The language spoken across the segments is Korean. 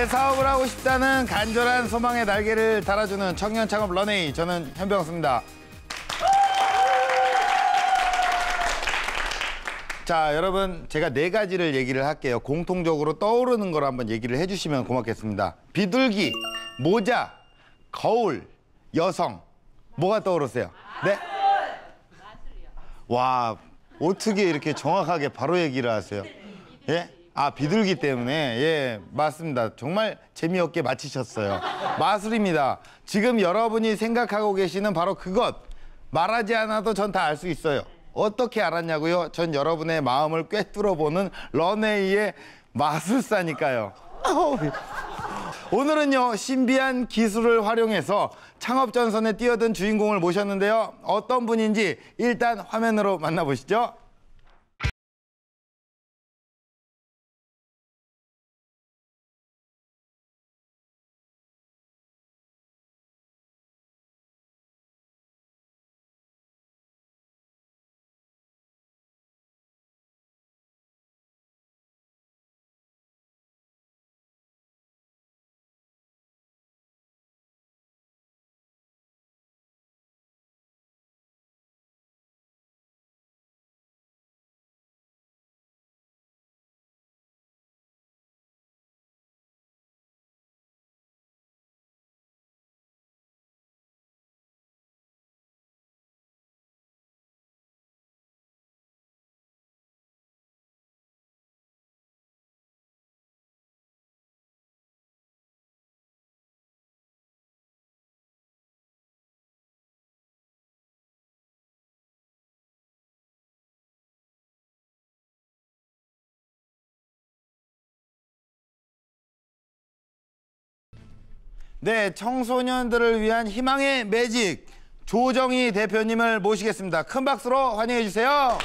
사업을 하고 싶다는 간절한 소망의 날개를 달아주는 청년 창업 런웨이, 저는 현병수입니다. 자, 여러분, 제가 4가지를 얘기를 할게요. 공통적으로 떠오르는 걸 한번 얘기를 해주시면 고맙겠습니다. 비둘기, 모자, 거울, 여성. 뭐가 떠오르세요? 네? 와, 어떻게 이렇게 정확하게 바로 얘기를 하세요? 예? 아, 비둘기 때문에. 예, 맞습니다. 정말 재미없게 맞히셨어요. 마술입니다. 지금 여러분이 생각하고 계시는 바로 그것. 말하지 않아도 전 다 알 수 있어요. 어떻게 알았냐고요? 전 여러분의 마음을 꿰뚫어보는 런웨이의 마술사니까요. 오늘은요, 신비한 기술을 활용해서 창업 전선에 뛰어든 주인공을 모셨는데요. 어떤 분인지 일단 화면으로 만나보시죠. 네, 청소년들을 위한 희망의 매직, 조정희 대표님을 모시겠습니다. 큰 박수로 환영해 주세요.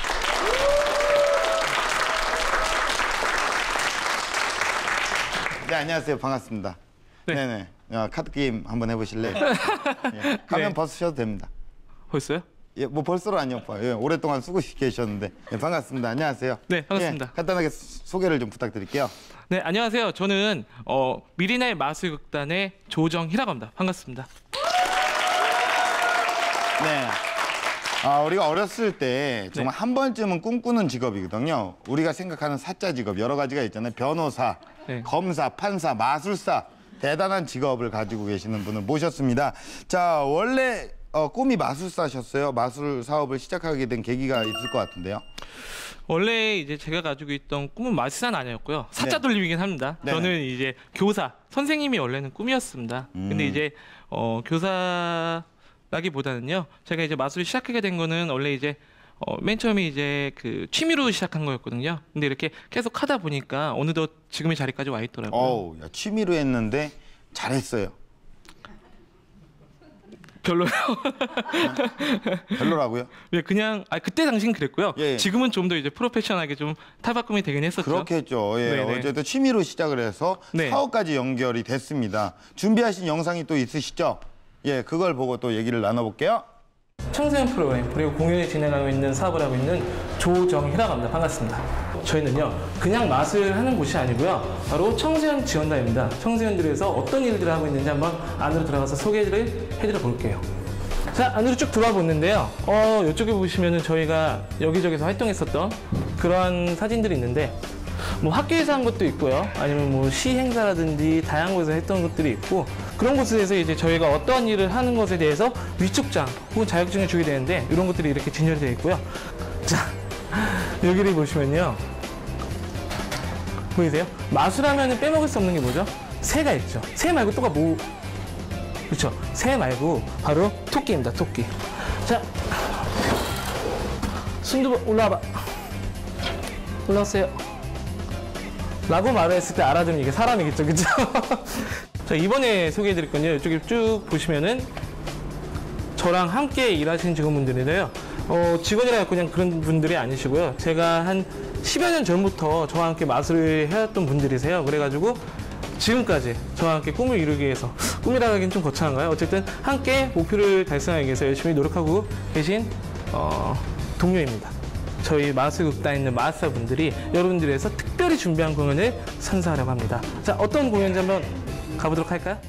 네, 안녕하세요. 반갑습니다. 네. 네네. 카드 게임 한번 해보실래요? 예, 가면 네. 벗으셔도 됩니다. 벌써요? 예, 뭐 벌써로 아니요. 예, 오랫동안 쓰고 계셨는데. 예, 반갑습니다. 안녕하세요. 네, 반갑습니다. 예, 간단하게 소개를 좀 부탁드릴게요. 네, 안녕하세요. 저는 미리나의 마술극단의 조정희라고 합니다. 반갑습니다. 네. 우리가 어렸을 때 정말 한 번쯤은 꿈꾸는 직업이거든요. 우리가 생각하는 사자 직업 여러 가지가 있잖아요. 변호사, 검사, 판사, 마술사. 대단한 직업을 가지고 계시는 분을 모셨습니다. 자, 원래 꿈이 마술사셨어요? 마술 사업을 시작하게 된 계기가 있을 것 같은데요. 원래 이제 제가 가지고 있던 꿈은 마술사는 아니었고요. 사자 돌림이긴 합니다. 네. 저는 이제 교사, 선생님이 원래는 꿈이었습니다. 근데 이제 교사라기보다는요. 제가 이제 마술을 시작하게 된 거는 원래 이제 맨 처음에 이제 그 취미로 시작한 거였거든요. 근데 이렇게 계속 하다 보니까 어느덧 지금의 자리까지 와 있더라고요. 야, 취미로 했는데 잘했어요. 별로요. 별로라고요? 예, 그냥 그때 당시는 그랬고요. 예. 지금은 좀 더 이제 프로페셔널하게 좀 탈바꿈이 되긴 했었죠. 그렇겠죠. 예, 네네. 어쨌든 취미로 시작을 해서 네. 사업까지 연결이 됐습니다. 준비하신 영상이 또 있으시죠? 예, 그걸 보고 또 얘기를 나눠볼게요. 청소년 프로그램 그리고 공연을 진행하고 있는 사업을 하고 있는 조정희라고 합니다. 반갑습니다. 저희는요 그냥 마술을 하는 곳이 아니고요 바로 청소년 지원단입니다. 청소년들에서 어떤 일들을 하고 있는지 한번 안으로 들어가서 소개를 해드려 볼게요. 자, 안으로 쭉 들어와 보는데요. 이쪽에 보시면은 저희가 여기저기서 활동했었던 그러한 사진들이 있는데 뭐 학교에서 한 것도 있고요. 아니면 뭐 시 행사라든지 다양한 곳에서 했던 것들이 있고 그런 곳에서 이제 저희가 어떠한 일을 하는 것에 대해서 위촉장 혹은 자격증을 주게 되는데 이런 것들이 이렇게 진열이 되어 있고요. 자, 여기를 보시면요. 보이세요? 마술하면 빼먹을 수 없는 게 뭐죠? 새가 있죠. 새 말고 또가 뭐? 그렇죠. 새 말고 바로 토끼입니다. 토끼. 자, 순두부 올라와봐. 올라왔어요. 라고 말을 했을 때 알아두면 이게 사람이겠죠, 그죠? 자, 이번에 소개해드릴 건요. 이쪽에 쭉 보시면은 저랑 함께 일하시는 직원분들인데요. 직원이라 그냥 그런 분들이 아니시고요. 제가 한 10여 년 전부터 저와 함께 마술을 해왔던 분들이세요. 그래가지고 지금까지 저와 함께 꿈을 이루기 위해서, 꿈이라고 하기엔 좀 거창한가요? 어쨌든 함께 목표를 달성하기 위해서 열심히 노력하고 계신 동료입니다. 저희 마술극단에 있는 마술사분들이 여러분들을 위해서 특별히 준비한 공연을 선사하려고 합니다. 자, 어떤 공연인지 한번 가보도록 할까요?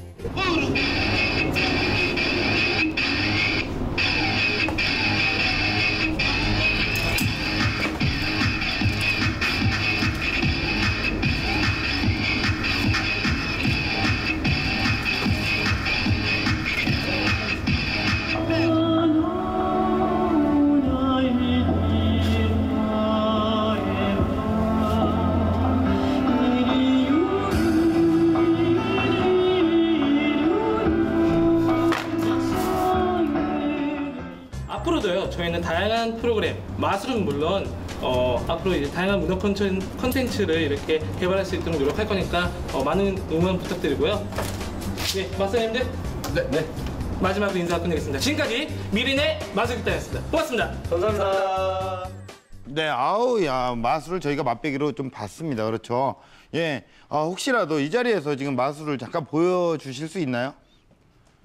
앞으로도요, 저희는 다양한 프로그램, 마술은 물론 앞으로 이제 다양한 문화 콘텐츠를 이렇게 개발할 수 있도록 노력할 거니까 많은 응원 부탁드리고요. 네, 마술님들. 네. 마지막으로 인사 끝내겠습니다. 지금까지 미린의 마술극단이었습니다. 고맙습니다. 감사합니다. 네, 아우, 야, 마술을 저희가 맛배기로 좀 봤습니다. 그렇죠. 예, 혹시라도 이 자리에서 지금 마술을 잠깐 보여주실 수 있나요?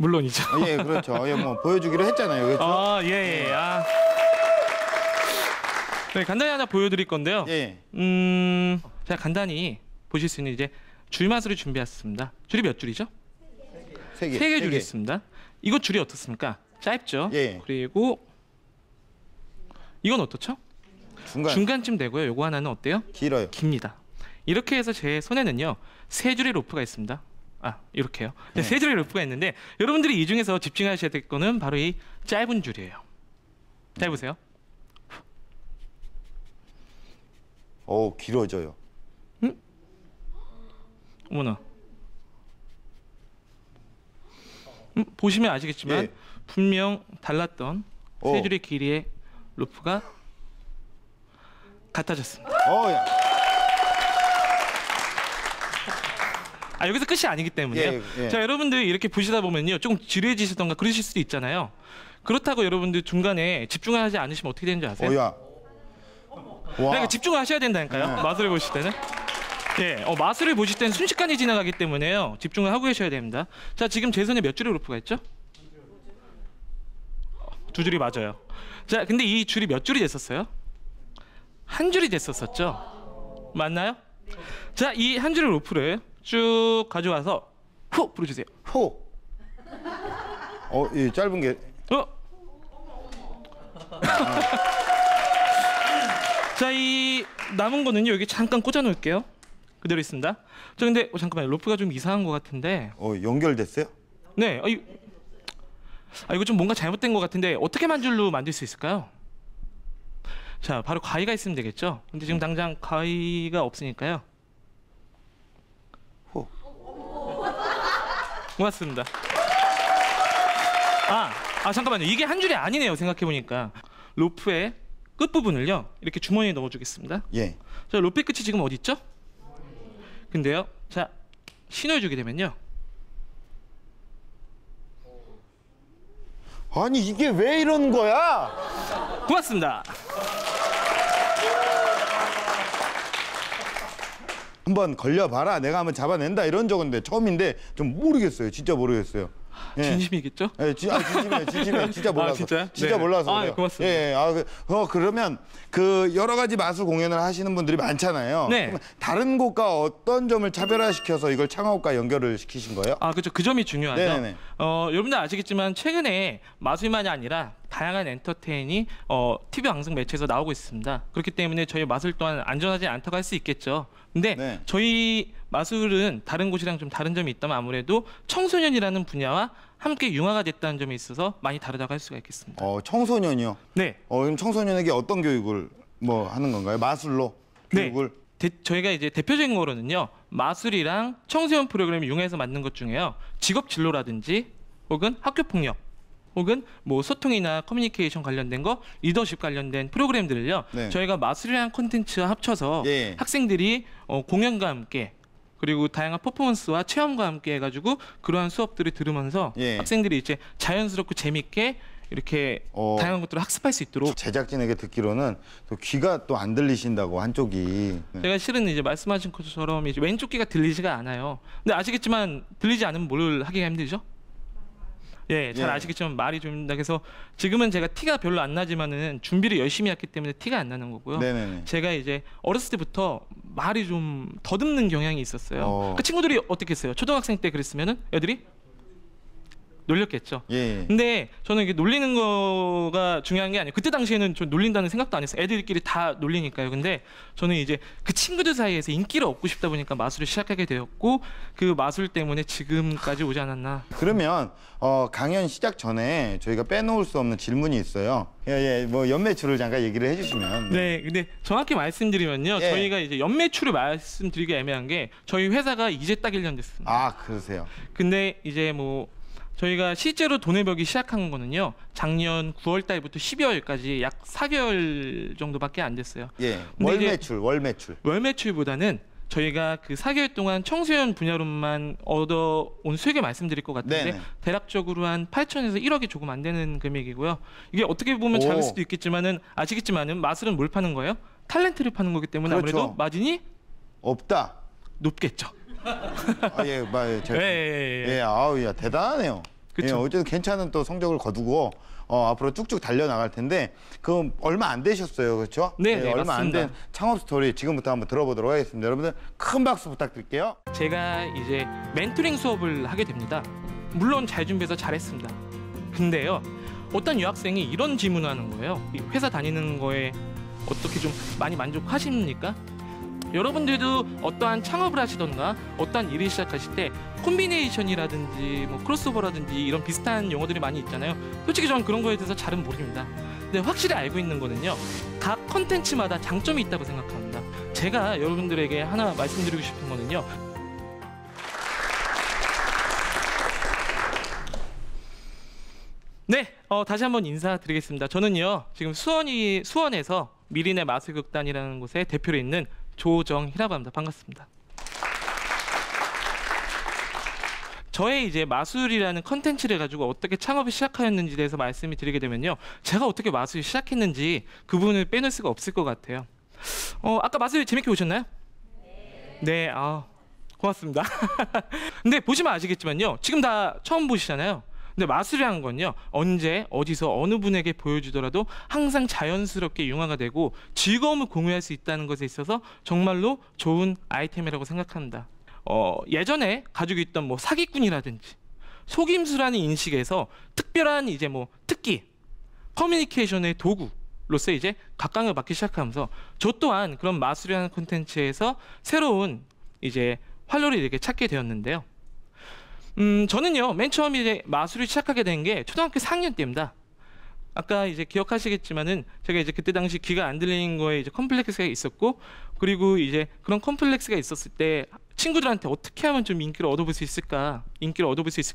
물론이죠. 예, 그렇죠. 예, 뭐 보여주기로 했잖아요. 그렇죠? 예. 네, 간단히 하나 보여드릴 건데요. 예. 제가 간단히 보실 수 있는 이제 줄마술을 준비했습니다. 줄이 몇 줄이죠? 세 개. 세 개 줄이 있습니다. 이거 줄이 어떻습니까? 짧죠? 예. 그리고 이건 어떻죠? 중간. 중간쯤 되고요. 요거 하나는 어때요? 길어요. 깁니다. 이렇게 해서 제 손에는요, 세 줄의 로프가 있습니다. 이렇게요. 세 줄의 로프가 있는데 여러분들이 이 중에서 집중하셔야 될 거는 바로 이 짧은 줄이에요. 잘 보세요. 오, 길어져요. 어머나. 보시면 아시겠지만 예. 분명 달랐던 세 줄의 길이의 로프가 같아졌습니다. 야. 여기서 끝이 아니기 때문에요. 예. 자, 여러분들 이렇게 보시다 보면요, 조금 지루해지시던가 그러실 수도 있잖아요. 그렇다고 여러분들 중간에 집중하지 않으시면 어떻게 되는지 아세요? 야. 와. 그러니까 집중을 하셔야 된다니까요. 마술을 보실 때는. 예, 마술을 보실 때는 순식간에 지나가기 때문에요. 집중을 하고 계셔야 됩니다. 자, 지금 제 손에 몇 줄의 로프가 있죠? 두 줄이 맞아요. 자, 근데 이 줄이 몇 줄이 됐었어요? 한 줄이 됐었었죠? 맞나요? 자, 이 한 줄의 로프를 쭉 가져와서 후 불어주세요. 호. 이 짧은 게. 자, 이 남은 거는요, 여기 잠깐 꽂아 놓을게요. 그대로 있습니다. 저 근데 잠깐만요, 로프가 좀 이상한 것 같은데. 연결됐어요? 네, 이거 좀 뭔가 잘못된 것 같은데 어떻게 만줄로 만들 수 있을까요? 자, 바로 가위가 있으면 되겠죠. 근데 지금 당장 가위가 없으니까요. 호. 고맙습니다. 잠깐만요. 이게 한 줄이 아니네요. 생각해 보니까 로프의 끝 부분을요, 이렇게 주머니에 넣어주겠습니다. 예. 자, 로프의 끝이 지금 어디 있죠? 근데요, 자, 신호를 주게 되면요. 아니, 이게 왜 이런 거야? 고맙습니다. 한번 걸려봐라. 내가 한번 잡아낸다. 이런 적인데 처음인데 좀 모르겠어요. 진짜 모르겠어요. 예. 진심이겠죠? 예, 진심이에요. 진짜 몰라서. 진짜요? 진짜 네. 몰라서 그래요. 고맙습니다. 예, 그러면 그 여러 가지 마술 공연을 하시는 분들이 많잖아요. 네. 그러면 다른 곳과 어떤 점을 차별화시켜서 이걸 창업과 연결을 시키신 거예요? 그렇죠. 그 점이 중요하죠. 네네네. 여러분들 아시겠지만 최근에 마술만이 아니라 다양한 엔터테인이 TV 방송 매체에서 나오고 있습니다. 그렇기 때문에 저희 마술 또한 안전하지 않다고 할 수 있겠죠. 근데 네. 저희 마술은 다른 곳이랑 좀 다른 점이 있다면 아무래도 청소년이라는 분야와 함께 융화가 됐다는 점에 있어서 많이 다르다고 할 수가 있겠습니다. 청소년이요. 네. 그럼 청소년에게 어떤 교육을 하는 건가요? 마술로 교육을? 저희가 이제 대표적인 거로는요, 마술이랑 청소년 프로그램을 융해서 만든 것 중에요, 직업 진로라든지 혹은 학교 폭력 혹은 뭐 소통이나 커뮤니케이션 관련된 거, 리더십 관련된 프로그램들을요, 네. 저희가 마술이라는 콘텐츠와 합쳐서 예. 학생들이 공연과 함께 그리고 다양한 퍼포먼스와 체험과 함께 해가지고 그러한 수업들을 들으면서 예. 학생들이 이제 자연스럽고 재밌게 이렇게 다양한 것들을 학습할 수 있도록. 제작진에게 듣기로는 또 귀가 또 안 들리신다고 한쪽이. 네. 제가 실은 이제 말씀하신 것처럼 이제 왼쪽 귀가 들리지가 않아요. 근데 아시겠지만 들리지 않으면 뭘 하기가 힘들죠? 예, 잘 예. 아시겠지만 말이 좀 그래서 지금은 제가 티가 별로 안 나지만은 준비를 열심히 했기 때문에 티가 안 나는 거고요. 네네네. 제가 이제 어렸을 때부터 말이 좀 더듬는 경향이 있었어요. 그 친구들이 어떻게 했어요? 초등학생 때 그랬으면은 애들이 놀렸겠죠. 예. 근데 저는 이게 놀리는 거가 중요한 게 아니에요. 그때 당시에는 좀 놀린다는 생각도 안 했어요. 애들끼리 다 놀리니까요. 근데 저는 이제 그 친구들 사이에서 인기를 얻고 싶다 보니까 마술을 시작하게 되었고 그 마술 때문에 지금까지 오지 않았나. 그러면 강연 시작 전에 저희가 빼놓을 수 없는 질문이 있어요. 예, 뭐 연매출을 잠깐 얘기를 해주시면. 네, 근데 정확히 말씀드리면요. 예. 저희가 이제 연매출을 말씀드리기 애매한 게 저희 회사가 이제 딱 1년 됐습니다. 아, 그러세요. 근데 이제 뭐 저희가 실제로 돈을 벌기 시작한 거는요. 작년 9월 달부터 12월까지 약 4개월 정도밖에 안 됐어요. 예, 근데 이제 월 매출. 월 매출보다는 저희가 그 4개월 동안 청소년 분야로만 얻어온 수익을 말씀드릴 것 같은데 네네. 대략적으로 한 8천에서 1억이 조금 안 되는 금액이고요. 이게 어떻게 보면 작을 오. 수도 있겠지만은 아시겠지만은 마술은 뭘 파는 거예요? 탤런트를 파는 거기 때문에 그렇죠. 아무래도 마진이 없다. 높겠죠. 아, 예, 제가. 예. 아우, 야, 대단하네요. 그쵸. 예, 어쨌든 괜찮은 또 성적을 거두고 앞으로 쭉쭉 달려 나갈 텐데 그 얼마 안 되셨어요, 그렇죠? 네, 네, 얼마 안 맞습니다. 된 창업 스토리 지금부터 한번 들어보도록 하겠습니다. 여러분들 큰 박수 부탁드릴게요. 제가 이제 멘토링 수업을 하게 됩니다. 물론 잘 준비해서 잘했습니다. 근데요, 어떤 유학생이 이런 질문을 하는 거예요. 이 회사 다니는 거에 어떻게 좀 많이 만족하십니까? 여러분들도 어떠한 창업을 하시던가 어떠한 일을 시작하실 때 콤비네이션이라든지 뭐 크로스오버라든지 이런 비슷한 용어들이 많이 있잖아요. 솔직히 저는 그런 거에 대해서 잘은 모릅니다. 근데 확실히 알고 있는 거는요. 각 컨텐츠마다 장점이 있다고 생각합니다. 제가 여러분들에게 하나 말씀드리고 싶은 거는요. 네, 다시 한번 인사드리겠습니다. 저는요 지금 수원에서 미리네 마술극단이라는 곳에 대표로 있는 조정희라고 합니다. 반갑습니다. 저의 이제 마술이라는 컨텐츠를 가지고 어떻게 창업을 시작하였는지에 대해서 말씀을 드리게 되면요. 제가 어떻게 마술을 시작했는지 그 부분을 빼놓을 수가 없을 것 같아요. 아까 마술 재밌게 보셨나요? 네, 고맙습니다. 근데 보시면 아시겠지만요. 지금 다 처음 보시잖아요. 근데 마술이라는 건요. 언제 어디서 어느 분에게 보여주더라도 항상 자연스럽게 융화가 되고 즐거움을 공유할 수 있다는 것에 있어서 정말로 좋은 아이템이라고 생각합니다. 예전에 가지고 있던 뭐 사기꾼이라든지 속임수라는 인식에서 특별한 이제 뭐 특기, 커뮤니케이션의 도구로서 이제 각광을 받기 시작하면서 저 또한 그런 마술이라는 콘텐츠에서 새로운 이제 활로를 이렇게 찾게 되었는데요. 저는요 맨 처음 이제 마술을 시작하게 된 게 초등학교 4학년 때입니다. 아까 이제 기억하시겠지만은 제가 이제 그때 당시 귀가 안 들리는 거에 이제 컴플렉스가 있었고 그리고 이제 그런 컴플렉스가 있었을 때 친구들한테 어떻게 하면 좀 인기를 얻어볼 수 있을까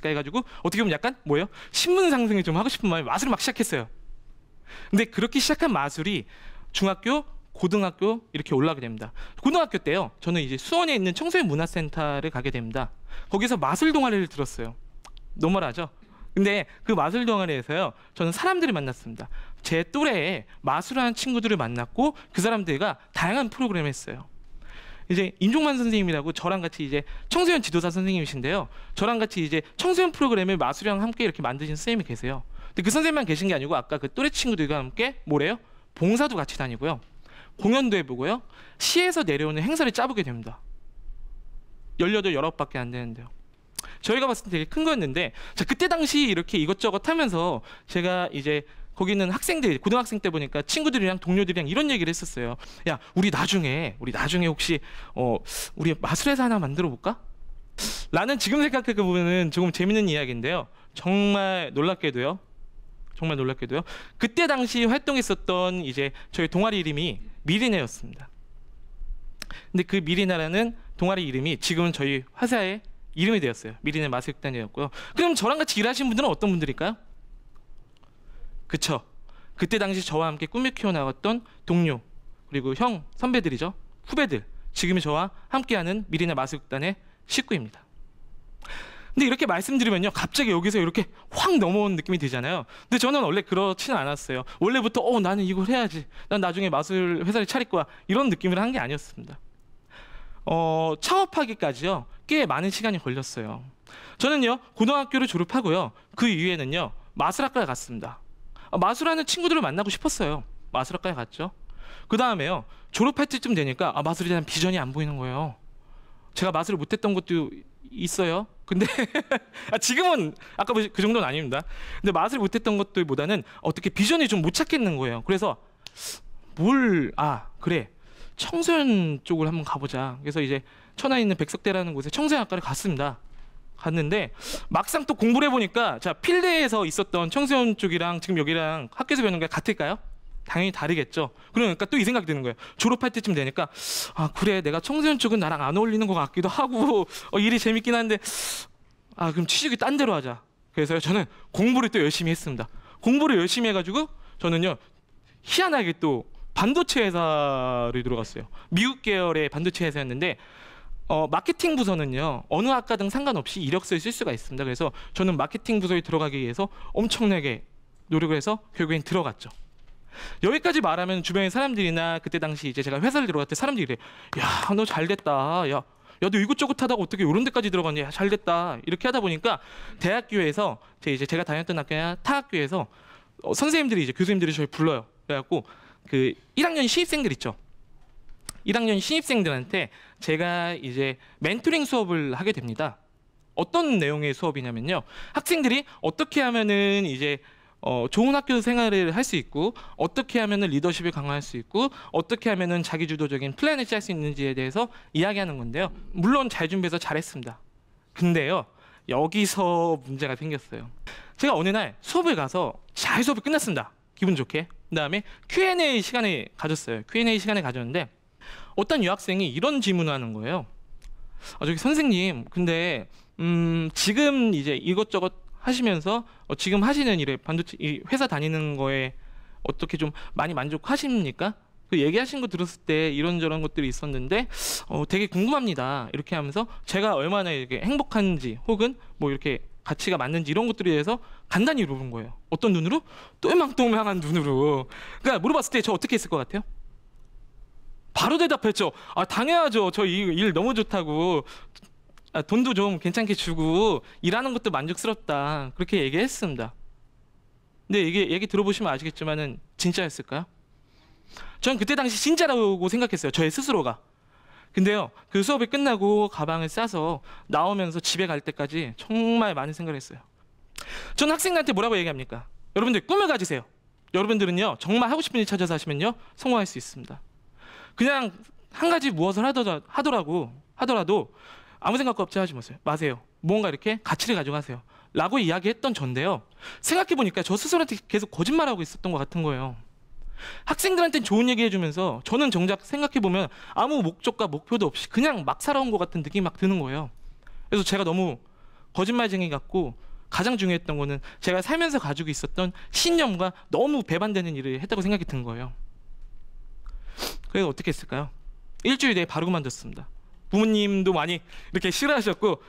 해가지고 어떻게 보면 약간 뭐예요? 신분 상승을 좀 하고 싶은 마음에 마술을 막 시작했어요. 근데 그렇게 시작한 마술이 중학교, 고등학교 이렇게 올라가게 됩니다. 고등학교 때요 저는 이제 수원에 있는 청소년 문화센터를 가게 됩니다. 거기서 마술 동아리를 들었어요. 노멀하죠? 근데 그 마술 동아리에서요 저는 사람들을 만났습니다. 제 또래에 마술하는 친구들을 만났고 그 사람들과 다양한 프로그램을 했어요. 이제 임종만 선생님이라고 저랑 같이 이제 청소년 지도사 선생님이신데요. 저랑 같이 이제 청소년 프로그램을 마술이랑 함께 이렇게 만드신 선생님이 계세요. 근데 그 선생님만 계신 게 아니고 아까 그 또래 친구들과 함께 뭐래요? 봉사도 같이 다니고요. 공연도 해보고요. 시에서 내려오는 행사를 짜보게 됩니다. 18, 19밖에 안 되는데요. 저희가 봤을 때 되게 큰 거였는데 자 그때 당시 이렇게 이것저것 하면서 제가 이제 거기 있는 학생들 고등학생 때 보니까 친구들이랑 동료들이랑 이런 얘기를 했었어요. 야 우리 나중에 혹시 우리 마술회사 하나 만들어 볼까? 라는 지금 생각해 보면은 조금 재밌는 이야기인데요. 정말 놀랍게도요. 그때 당시 활동했었던 이제 저희 동아리 이름이 미리네였습니다. 근데 그 미리네라는 동아리 이름이 지금은 저희 회사의 이름이 되었어요. 미리네 마술극단이었고요. 그럼 저랑 같이 일하신 분들은 어떤 분들일까요? 그쵸. 그때 당시 저와 함께 꿈을 키워나갔던 동료 그리고 형, 선배들이죠. 후배들. 지금이 저와 함께하는 미리네 마술극단의 식구입니다. 근데 이렇게 말씀드리면요. 갑자기 여기서 이렇게 확 넘어온 느낌이 들잖아요. 근데 저는 원래 그렇지는 않았어요. 원래부터 나는 이걸 해야지. 난 나중에 마술 회사를 차릴 거야. 이런 느낌을 한 게 아니었습니다. 창업하기까지요. 꽤 많은 시간이 걸렸어요. 저는요 고등학교를 졸업하고요 그 이후에는요 마술학과에 갔습니다. 마술하는 친구들을 만나고 싶었어요. 마술학과에 갔죠. 그 다음에요 졸업할 때쯤 되니까 마술에 대한 비전이 안 보이는 거예요. 제가 마술을 못했던 것도 있어요. 근데 지금은 아까 그 정도는 아닙니다. 근데 마술을 못했던 것들보다는 어떻게 비전이 좀 못 찾겠는 거예요. 그래서 그래 청소년 쪽을 한번 가보자. 그래서 이제 천안에 있는 백석대라는 곳에 청소년학과를 갔습니다. 갔는데 막상 또 공부를 해보니까 자 필대에서 있었던 청소년 쪽이랑 지금 여기랑 학교에서 배우는 게 같을까요? 당연히 다르겠죠. 그러니까 또 이 생각이 드는 거예요. 졸업할 때쯤 되니까 그래 내가 청소년 쪽은 나랑 안 어울리는 것 같기도 하고 일이 재밌긴 한데 그럼 취직이 딴 데로 하자. 그래서 저는 공부를 또 열심히 했습니다. 공부를 열심히 해가지고 저는요 희한하게 또 반도체 회사를 들어갔어요. 미국 계열의 반도체 회사였는데 마케팅 부서는요 어느 학과든 상관없이 이력서에 쓸 수가 있습니다. 그래서 저는 마케팅 부서에 들어가기 위해서 엄청나게 노력을 해서 결국엔 들어갔죠. 여기까지 말하면 주변의 사람들이나 그때 당시 이제 제가 회사를 들어갈 때 사람들이 그래, 야 너 잘됐다, 야 너 이것저것 하다가 어떻게 이런 데까지 들어갔냐, 야, 잘됐다 이렇게 하다 보니까 대학교에서 제가 다녔던 학교나 타 학교에서 선생님들이 이제 교수님들이 저를 불러요. 그래갖고 그 1학년 신입생들 있죠. 1학년 신입생들한테 제가 이제 멘토링 수업을 하게 됩니다. 어떤 내용의 수업이냐면요. 학생들이 어떻게 하면은 이제 좋은 학교 생활을 할 수 있고 어떻게 하면은 리더십을 강화할 수 있고 어떻게 하면은 자기주도적인 플랜을 짤 수 있는지에 대해서 이야기하는 건데요. 물론 잘 준비해서 잘했습니다. 근데요. 여기서 문제가 생겼어요. 제가 어느 날 수업을 가서 잘 수업이 끝났습니다. 기분 좋게. 그다음에 Q&A 시간을 가졌어요. Q&A 시간을 가졌는데 어떤 여학생이 이런 질문을 하는 거예요. 저기 선생님, 근데 지금 이제 이것저것 하시면서 지금 하시는 일에 반도체 이 회사 다니는 거에 어떻게 좀 많이 만족하십니까? 그 얘기하신 거 들었을 때 이런저런 것들이 있었는데 되게 궁금합니다. 이렇게 하면서 제가 얼마나 이렇게 행복한지 혹은 뭐 이렇게 가치가 맞는지 이런 것들에 대해서 간단히 물어본 거예요. 어떤 눈으로? 똘망똘망한 눈으로. 그러니까 물어봤을 때 저 어떻게 했을 것 같아요? 바로 대답했죠. 당연하죠. 저 이 일 너무 좋다고. 돈도 좀 괜찮게 주고 일하는 것도 만족스럽다. 그렇게 얘기했습니다. 근데 이게 얘기 들어보시면 아시겠지만은 진짜였을까요? 전 그때 당시 진짜라고 생각했어요. 저의 스스로가. 근데요. 그 수업이 끝나고 가방을 싸서 나오면서 집에 갈 때까지 정말 많은 생각을 했어요. 전 학생들한테 뭐라고 얘기합니까? 여러분들 꿈을 가지세요. 여러분들은요. 정말 하고 싶은 일 찾아서 하시면요. 성공할 수 있습니다. 그냥 한 가지 무엇을 하더라도 아무 생각 없이 하지 마세요. 뭔가 이렇게 가치를 가져가세요. 라고 이야기했던 전데요. 생각해보니까 저 스스로한테 계속 거짓말하고 있었던 것 같은 거예요. 학생들한테는 좋은 얘기 해주면서 저는 정작 생각해보면 아무 목적과 목표도 없이 그냥 막 살아온 것 같은 느낌이 막 드는 거예요. 그래서 제가 너무 거짓말쟁이 같고 가장 중요했던 거는 제가 살면서 가지고 있었던 신념과 너무 배반되는 일을 했다고 생각이 든 거예요. 그래서 어떻게 했을까요? 일주일 내에 바로 그만뒀습니다. 부모님도 많이 이렇게 싫어하셨고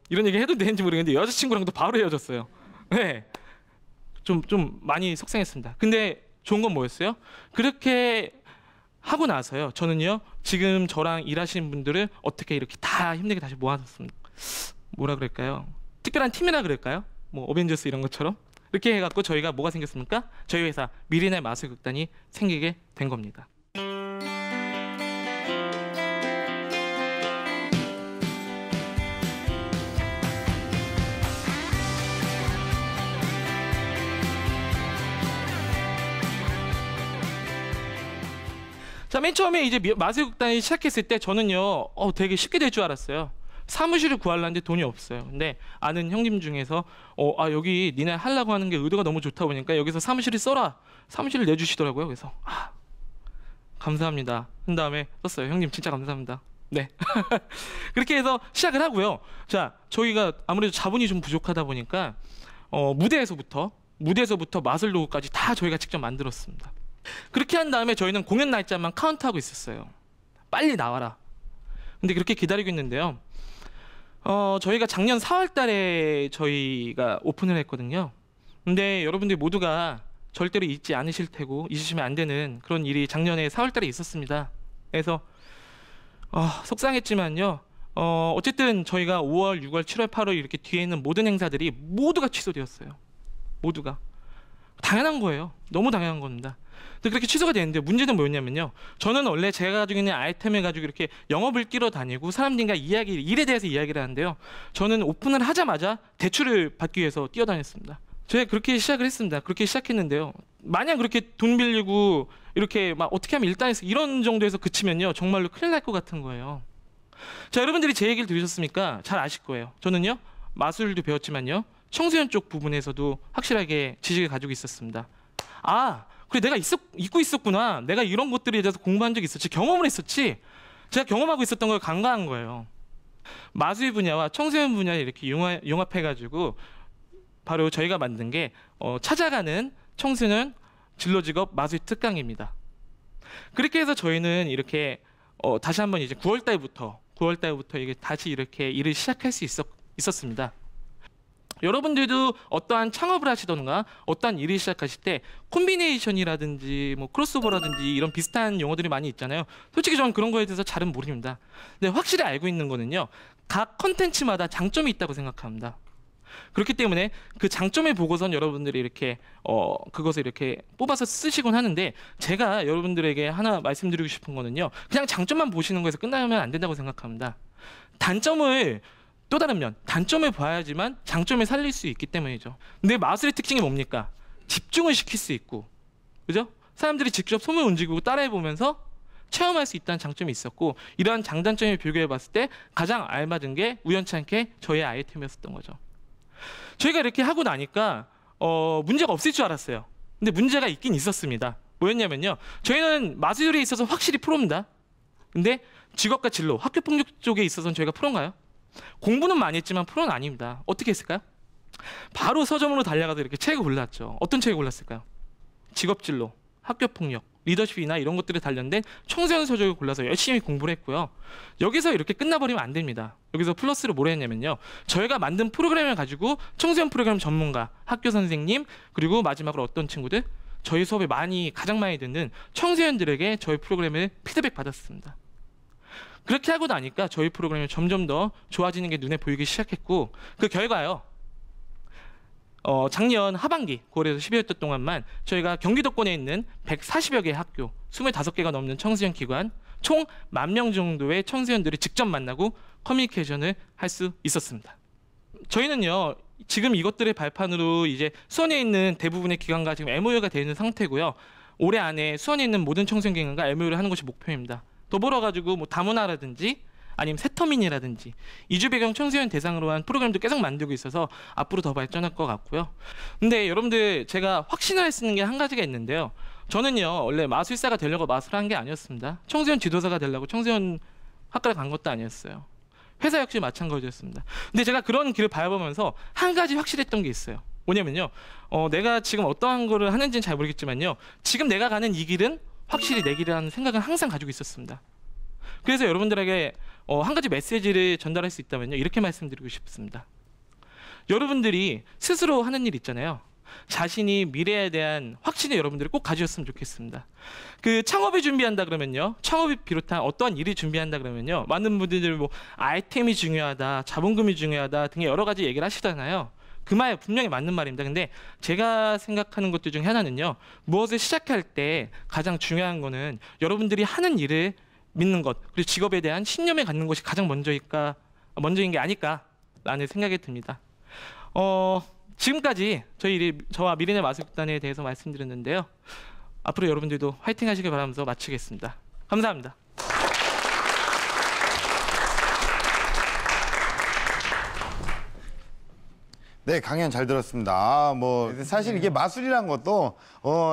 이런 얘기 해도 되는지 모르겠는데 여자친구랑도 바로 헤어졌어요. 네, 좀 많이 속상했습니다. 근데 좋은 건 뭐였어요? 그렇게 하고 나서요. 저는요 지금 저랑 일하시는 분들을 어떻게 이렇게 다 힘들게 다시 모아놨습니다. 뭐라 그럴까요? 특별한 팀이라 그럴까요? 뭐 어벤져스 이런 것처럼 이렇게 해갖고 저희가 뭐가 생겼습니까? 저희 회사 미리날 마술극단이 생기게 된 겁니다. 자, 맨 처음에 이제 마술극단이 시작했을 때 저는요, 되게 쉽게 될 줄 알았어요. 사무실을 구하려는데 돈이 없어요. 근데 아는 형님 중에서 여기 니네 하려고 하는 게 의도가 너무 좋다 보니까 여기서 사무실을 써라. 사무실을 내주시더라고요. 그래서 감사합니다. 한 다음에 썼어요. 형님 진짜 감사합니다. 네. 그렇게 해서 시작을 하고요. 자, 저희가 아무래도 자본이 좀 부족하다 보니까 무대에서부터 마술 로고까지 다 저희가 직접 만들었습니다. 그렇게 한 다음에 저희는 공연 날짜만 카운트하고 있었어요. 빨리 나와라. 근데 그렇게 기다리고 있는데요. 저희가 작년 4월 달에 저희가 오픈을 했거든요. 근데 여러분들 모두가 절대로 잊지 않으실 테고 잊으시면 안 되는 그런 일이 작년에 4월 달에 있었습니다. 그래서 속상했지만요. 어쨌든 저희가 5월, 6월, 7월, 8월 이렇게 뒤에 있는 모든 행사들이 모두가 취소되었어요. 모두가. 당연한 거예요. 너무 당연한 겁니다. 근데 그렇게 취소가 되는데 문제는 뭐였냐면요. 저는 원래 제가 가지고 있는 아이템을 가지고 이렇게 영업을 뛰러 다니고 사람들과 일에 대해서 이야기를 하는데요. 저는 오픈을 하자마자 대출을 받기 위해서 뛰어다녔습니다. 제가 그렇게 시작을 했습니다. 그렇게 시작했는데요. 마냥 그렇게 돈 빌리고 이렇게 막 어떻게 하면 일단에서 이런 정도에서 그치면요. 정말로 큰일 날 것 같은 거예요. 자, 여러분들이 제 얘기를 들으셨으니까 잘 아실 거예요. 저는요. 마술도 배웠지만요. 청소년 쪽 부분에서도 확실하게 지식을 가지고 있었습니다. 아, 그래 내가 잊고 있었구나. 내가 이런 것들에 대해서 공부한 적이 있었지. 경험을 했었지. 제가 경험하고 있었던 걸 간과한 거예요. 마술 분야와 청소년 분야를 이렇게 융합해가지고 바로 저희가 만든 게 찾아가는 청소년 진로직업 마술 특강입니다. 그렇게 해서 저희는 이렇게 다시 한번 이제 9월 달부터 이게 다시 이렇게 일을 시작할 수 있었습니다. 여러분들도 어떠한 창업을 하시던가 어떠한 일을 시작하실 때 콤비네이션이라든지 뭐 크로스오버라든지 이런 비슷한 용어들이 많이 있잖아요. 솔직히 저는 그런 거에 대해서 잘은 모릅니다. 근데 확실히 알고 있는 거는요. 각 컨텐츠마다 장점이 있다고 생각합니다. 그렇기 때문에 그 장점을 보고선 여러분들이 이렇게 그것을 이렇게 뽑아서 쓰시곤 하는데 제가 여러분들에게 하나 말씀드리고 싶은 거는요. 그냥 장점만 보시는 거에서 끝나면 안 된다고 생각합니다. 또 다른 면, 단점을 봐야지만 장점을 살릴 수 있기 때문이죠. 근데 마술의 특징이 뭡니까? 집중을 시킬 수 있고, 그죠? 사람들이 직접 손을 움직이고 따라해보면서 체험할 수 있다는 장점이 있었고, 이러한 장단점을 비교해봤을 때 가장 알맞은 게 우연찮게 저의 아이템이었던 거죠. 저희가 이렇게 하고 나니까 문제가 없을 줄 알았어요. 근데 문제가 있긴 있었습니다. 뭐였냐면요. 저희는 마술에 있어서 확실히 프로입니다. 근데 직업과 진로, 학교폭력 쪽에 있어서는 저희가 프로인가요? 공부는 많이 했지만 프로는 아닙니다. 어떻게 했을까요? 바로 서점으로 달려가서 이렇게 책을 골랐죠. 어떤 책을 골랐을까요? 직업진로, 학교폭력, 리더십이나 이런 것들에 관련된 청소년 서적을 골라서 열심히 공부를 했고요. 여기서 이렇게 끝나버리면 안 됩니다. 여기서 플러스로 뭘 했냐면요. 저희가 만든 프로그램을 가지고 청소년 프로그램 전문가, 학교 선생님, 그리고 마지막으로 어떤 친구들? 저희 수업에 가장 많이 듣는 청소년들에게 저희 프로그램을 피드백 받았습니다. 그렇게 하고 나니까 저희 프로그램이 점점 더 좋아지는 게 눈에 보이기 시작했고 그 결과요. 작년 하반기 9월에서 12월 동안만 저희가 경기도권에 있는 140여 개의 학교 25개가 넘는 청소년 기관 총 10,000명 정도의 청소년들을 직접 만나고 커뮤니케이션을 할 수 있었습니다. 저희는요. 지금 이것들의 발판으로 이제 수원에 있는 대부분의 기관과 지금 MOU가 되어 있는 상태고요. 올해 안에 수원에 있는 모든 청소년 기관과 MOU를 하는 것이 목표입니다. 더불어 가지고 뭐 다문화라든지 아니면 새터민이라든지 이주 배경 청소년 대상으로 한 프로그램도 계속 만들고 있어서 앞으로 더 발전할 것 같고요. 근데 여러분들 제가 확신할 수 있는 게 한 가지가 있는데요. 저는요 원래 마술사가 되려고 마술을 한 게 아니었습니다. 청소년 지도사가 되려고 청소년 학과를 간 것도 아니었어요. 회사 역시 마찬가지였습니다. 근데 제가 그런 길을 밟아보면서 한 가지 확실했던 게 있어요. 뭐냐면요. 내가 지금 어떠한 거를 하는지는 잘 모르겠지만요. 지금 내가 가는 이 길은 확실히 내 길이라는 생각은 항상 가지고 있었습니다. 그래서 여러분들에게 한 가지 메시지를 전달할 수 있다면요. 이렇게 말씀드리고 싶습니다. 여러분들이 스스로 하는 일 있잖아요. 자신이 미래에 대한 확신을 여러분들이 꼭 가지셨으면 좋겠습니다. 그 창업을 준비한다 그러면요. 창업을 비롯한 어떠한 일을 준비한다 그러면요. 많은 분들이 뭐 아이템이 중요하다, 자본금이 중요하다 등의 여러 가지 얘기를 하시잖아요. 그 말 분명히 맞는 말입니다. 근데 제가 생각하는 것들 중에 하나는요. 무엇을 시작할 때 가장 중요한 거는 여러분들이 하는 일을 믿는 것, 그리고 직업에 대한 신념을 갖는 것이 가장 먼저인 게 아닐까라는 생각이 듭니다. 지금까지 저와 미래의 마술단에 대해서 말씀드렸는데요. 앞으로 여러분들도 화이팅 하시길 바라면서 마치겠습니다. 감사합니다. 네, 강연 잘 들었습니다. 뭐 사실 이게 마술이란 것도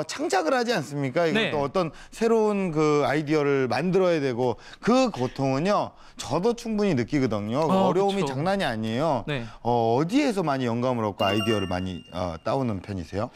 창작을 하지 않습니까? 이것도 네. 어떤 새로운 그 아이디어를 만들어야 되고 그 고통은요. 저도 충분히 느끼거든요. 어려움이 그쵸. 장난이 아니에요. 네. 어디에서 많이 영감을 얻고 아이디어를 많이 따오는 편이세요?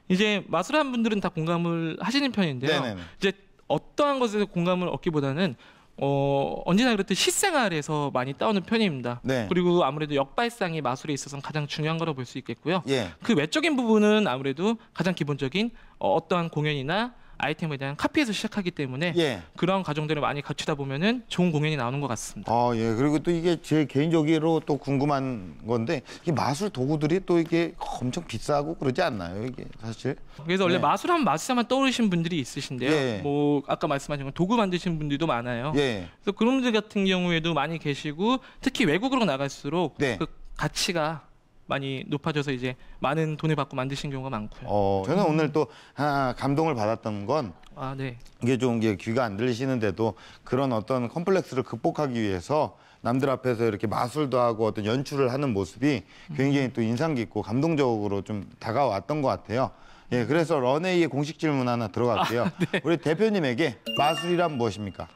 이제 마술하는 분들은 다 공감을 하시는 편인데요. 네네네. 이제 어떠한 것에서 공감을 얻기보다는 언제나 그렇듯 실생활에서 많이 따오는 편입니다. 네. 그리고 아무래도 역발상이 마술에 있어서는 가장 중요한 거라고 볼 수 있겠고요. 예. 그 외적인 부분은 아무래도 가장 기본적인 어떠한 공연이나 아이템에 대한 카피에서 시작하기 때문에 예. 그런 과정들을 많이 갖추다 보면은 좋은 공연이 나오는 것 같습니다. 예. 그리고 또 이게 제 개인적으로 또 궁금한 건데 이 마술 도구들이 또 이게 엄청 비싸고 그러지 않나요? 이게 사실. 그래서 원래 네. 마술하면 마술사만 떠오르신 분들이 있으신데요. 예. 뭐 아까 말씀하신 건 도구 만드시는 분들도 많아요. 예. 그래서 그런 분들 같은 경우에도 많이 계시고 특히 외국으로 나갈수록 네. 그 가치가 많이 높아져서 이제 많은 돈을 받고 만드신 경우가 많고요. 저는 오늘 또 하나 감동을 받았던 건 아, 네. 이게 좀 이게 귀가 안 들리시는데도 그런 어떤 컴플렉스를 극복하기 위해서 남들 앞에서 이렇게 마술도 하고 어떤 연출을 하는 모습이 굉장히 또 인상 깊고 감동적으로 좀 다가왔던 것 같아요. 예, 그래서 런웨이의 공식 질문 하나 들어갈게요. 네. 우리 대표님에게 마술이란 무엇입니까?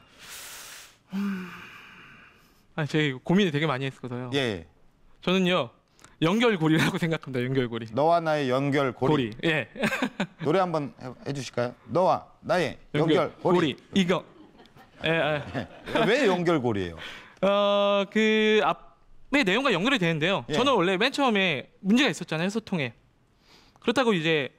제가 고민을 되게 많이 했거든요. 예, 저는요 연결고리라고 생각합니다. 연결고리. 너와 나의 연결 고리. 예. 노래 한번 해주실까요? 너와 나의 연결 고리. 이거. 예. 왜 연결 고리예요? 그 앞의 내용과 연결이 되는데요. 예. 저는 원래 맨 처음에 문제가 있었잖아요, 소통에. 그렇다고 이제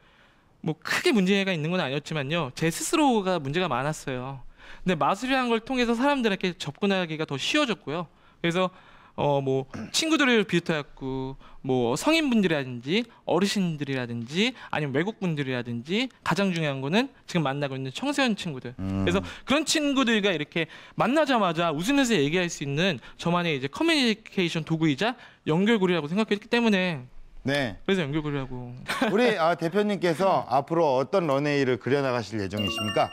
뭐 크게 문제가 있는 건 아니었지만요. 제 스스로가 문제가 많았어요. 근데 마술이라는 걸 통해서 사람들에게 접근하기가 더 쉬워졌고요. 그래서 뭐 친구들을 비롯해갖고 뭐 성인분들이라든지 어르신들이라든지 아니면 외국분들이라든지 가장 중요한 거는 지금 만나고 있는 청소년 친구들. 그래서 그런 친구들과 이렇게 만나자마자 웃으면서 얘기할 수 있는 저만의 이제 커뮤니케이션 도구이자 연결고리라고 생각했기 때문에 네. 그래서 연결고리라고. 우리 대표님께서 앞으로 어떤 런웨이를 그려나가실 예정이십니까?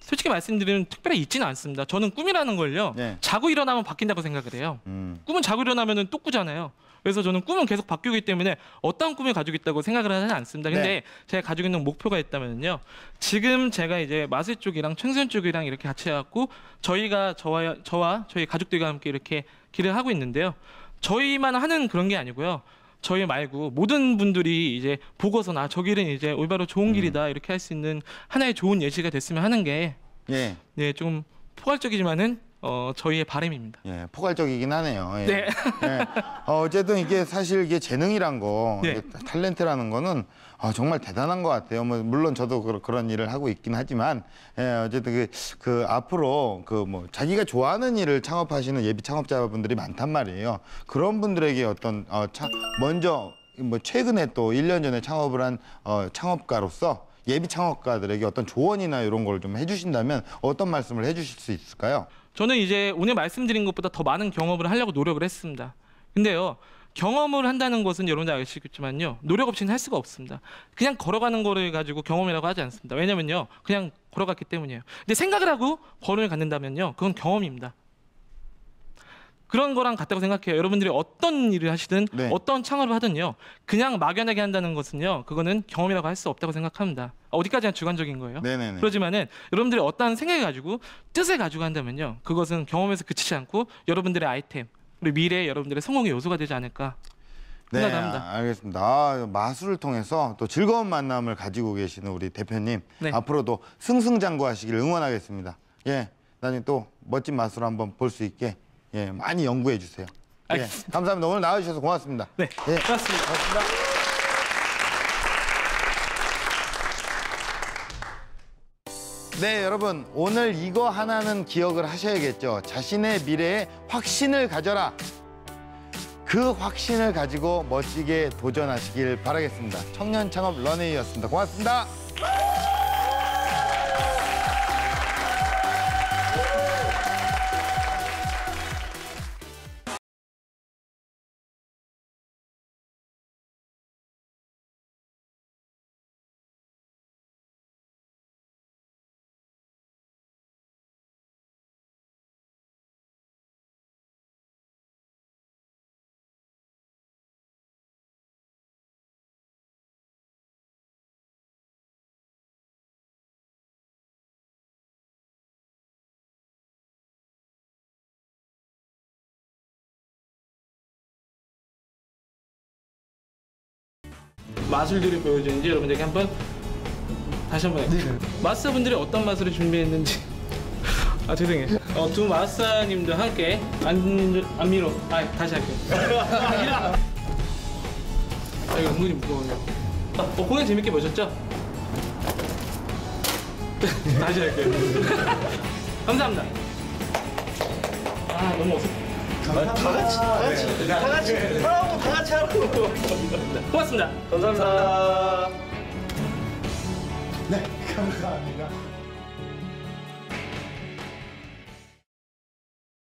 솔직히 말씀드리면 특별히 있지는 않습니다. 저는 꿈이라는 걸요. 네. 자고 일어나면 바뀐다고 생각을 해요. 꿈은 자고 일어나면 또 꾸잖아요. 그래서 저는 꿈은 계속 바뀌기 때문에 어떤 꿈을 가지고 있다고 생각을 하지는 않습니다. 근데 네. 제가 가지고 있는 목표가 있다면요. 지금 제가 이제 마술 쪽이랑 청소년 쪽이랑 이렇게 같이 해갖고 저와 저희 가족들과 함께 이렇게 길을 하고 있는데요. 저희만 하는 그런 게 아니고요. 저희 말고 모든 분들이 이제 보고서나 저 길은 이제 올바로 좋은 길이다 이렇게 할 수 있는 하나의 좋은 예시가 됐으면 하는 게 예. 네, 좀 포괄적이지만은 저희의 바람입니다. 예, 포괄적이긴 하네요. 예. 네. 예. 어쨌든 이게 사실 이게 재능이란 거, 네. 이게 탤런트라는 거는 정말 대단한 것 같아요. 뭐 물론 저도 그런 일을 하고 있긴 하지만, 예, 어쨌든 그 앞으로 그 뭐 자기가 좋아하는 일을 창업하시는 예비 창업자분들이 많단 말이에요. 그런 분들에게 어떤 먼저 뭐 최근에 또 1년 전에 창업을 한 창업가로서 예비 창업가들에게 어떤 조언이나 이런 걸 좀 해주신다면 어떤 말씀을 해주실 수 있을까요? 저는 이제 오늘 말씀드린 것보다 더 많은 경험을 하려고 노력을 했습니다. 근데요. 경험을 한다는 것은 여러분들 아시겠지만요. 노력 없이는 할 수가 없습니다. 그냥 걸어가는 거를 가지고 경험이라고 하지 않습니다. 왜냐면요. 그냥 걸어갔기 때문이에요. 근데 생각을 하고 걸음을 갖는다면요. 그건 경험입니다. 그런 거랑 같다고 생각해요. 여러분들이 어떤 일을 하시든 네. 어떤 창업을 하든요. 그냥 막연하게 한다는 것은요. 그거는 경험이라고 할 수 없다고 생각합니다. 어디까지나 주관적인 거예요. 네네네. 그렇지만은 여러분들이 어떠한 생각을 가지고 뜻을 가지고 한다면요. 그것은 경험에서 그치지 않고 여러분들의 아이템 그리고 미래의 여러분들의 성공의 요소가 되지 않을까 네, 생각합니다. 알겠습니다. 마술을 통해서 또 즐거운 만남을 가지고 계시는 우리 대표님 네. 앞으로도 승승장구하시길 응원하겠습니다. 예, 나중에 또 멋진 마술 한번 볼 수 있게 예, 많이 연구해 주세요. 예, 알겠습니다. 감사합니다. 오늘 나와주셔서 고맙습니다. 네, 예. 고맙습니다. 네, 여러분 오늘 이거 하나는 기억을 하셔야겠죠. 자신의 미래에 확신을 가져라. 그 확신을 가지고 멋지게 도전하시길 바라겠습니다. 청년 창업 런웨이였습니다. 고맙습니다. 마술들이 보여주는지 여러분들에게 한번 다시 한번 마스터분들이 어떤 마술을 준비했는지 아 죄송해요. 두 마스터님도 함께 안 밀어. 다시 할게요. 이거 은근히 무거워요. 공연 재밌게 보셨죠? 다시 할게요. 감사합니다. 아, 너무 어색. 다 같이 하라고 다 같이 하라고. 고맙습니다. 감사합니다. 네, 감사합니다.